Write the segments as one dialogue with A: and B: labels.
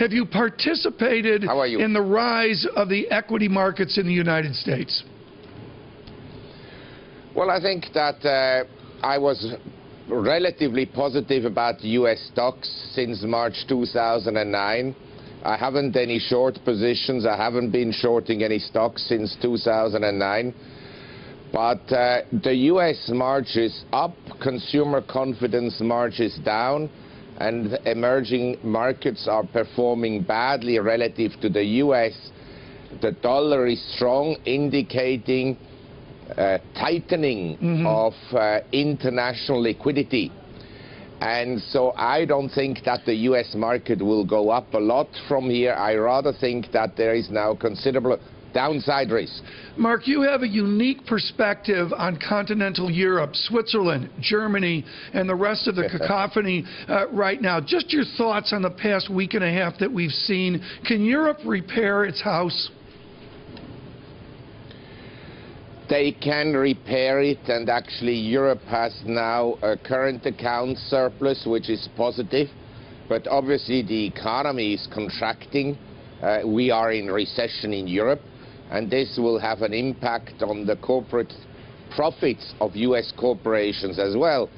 A: Have you participated
B: How are you?
A: in the rise of the equity markets in the United States?
B: Well, I think that I was relatively positive about U.S. stocks since March 2009. I haven't any short positions. I haven't been shorting any stocks since 2009. But the U.S. marches up, consumer confidence marches down, and emerging markets are performing badly relative to the U.S. The dollar is strong, indicating tightening of international liquidity. And so I don't think that the U.S. market will go up a lot from here. I rather think that there is now considerable downside risk.
A: Marc, you have a unique perspective on continental Europe, Switzerland, Germany, and the rest of the cacophony right now. Just your thoughts on the past week and a half that we've seen. Can Europe repair its house?
B: They can repair it, and actually Europe has now a current account surplus, which is positive. But obviously the economy is contracting. We are in recession in Europe, and this will have an impact on the corporate profits of U.S. corporations as well,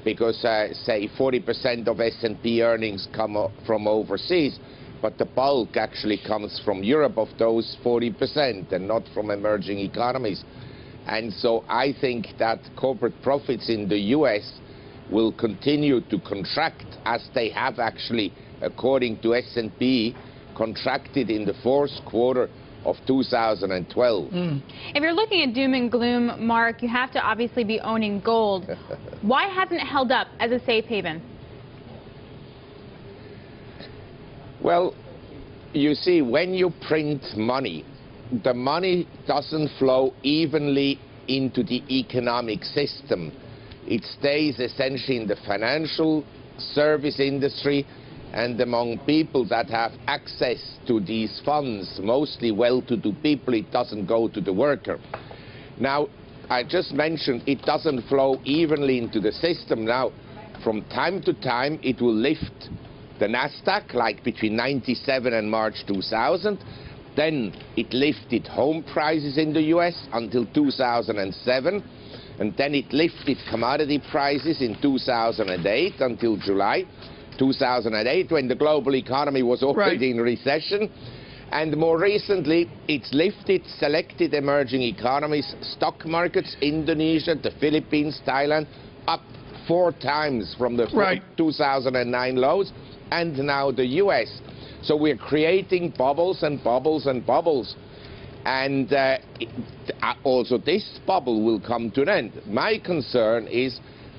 B: because say 40% of S&P earnings come from overseas, but the bulk actually comes from Europe of those 40% and not from emerging economies. And so I think that corporate profits in the U.S. will continue to contract, as they have actually, according to S&P, contracted in the fourth quarter of 2012.
C: If you're looking at doom and gloom, Marc, you have to obviously be owning gold. Why hasn't it held up as a safe haven?
B: Well, you see, when you print money, the money doesn't flow evenly into the economic system. It stays essentially in the financial service industry and among people that have access to these funds, mostly well-to-do people. It doesn't go to the worker. Now, I just mentioned it doesn't flow evenly into the system. Now, from time to time, it will lift the Nasdaq, like between 97 and March 2000. Then it lifted home prices in the U.S. until 2007. And then it lifted commodity prices in 2008 until July 2008, when the global economy was already in recession. And more recently, it's lifted selected emerging economies, stock markets, Indonesia, the Philippines, Thailand, up 4 times from the 2009 lows, and now the U.S. So we're creating bubbles and bubbles and bubbles. And also this bubble will come to an end. My concern is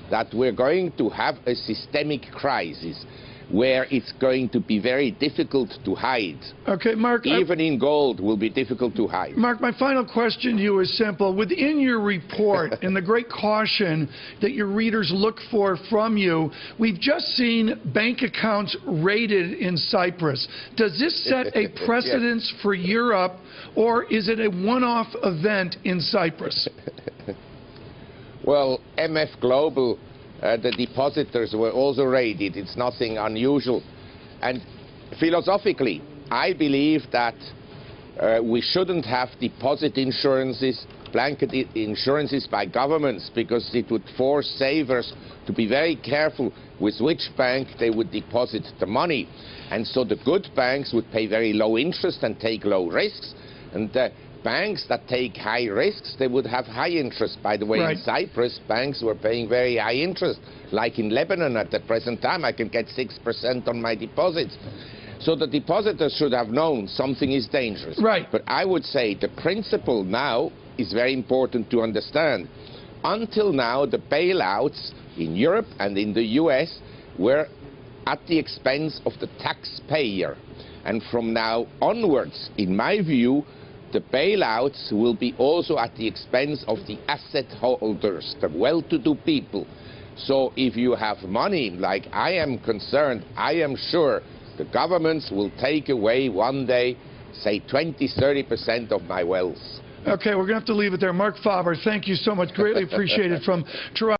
B: that we're going to have a systemic crisis where it's going to be very difficult to hide.
A: Okay, Marc.
B: Even in gold will be difficult to hide.
A: Marc, my final question to you is simple. Within your report and the great caution that your readers look for from you, we've just seen bank accounts raided in Cyprus. Does this set a precedence for Europe, or is it a one-off event in Cyprus?
B: Well, MF Global, the depositors were also raided. It's nothing unusual. And philosophically, I believe that we shouldn't have deposit insurances, blanket insurances by governments, because it would force savers to be very careful with which bank they would deposit the money. And so the good banks would pay very low interest and take low risks. And banks that take high risks, they would have high interest. By the way, in Cyprus, banks were paying very high interest. Like in Lebanon at the present time, I can get 6% on my deposits. So the depositors should have known something is dangerous. But I would say the principle now is very important to understand. Until now, the bailouts in Europe and in the US were at the expense of the taxpayer. And from now onwards, in my view, the bailouts will be also at the expense of the asset holders, the well-to-do people. So if you have money, like I am concerned, I am sure the governments will take away one day, say 20–30% of my wealth.
A: Okay, we're going to have to leave it there. Marc Faber, thank you so much. Greatly appreciated from Toronto.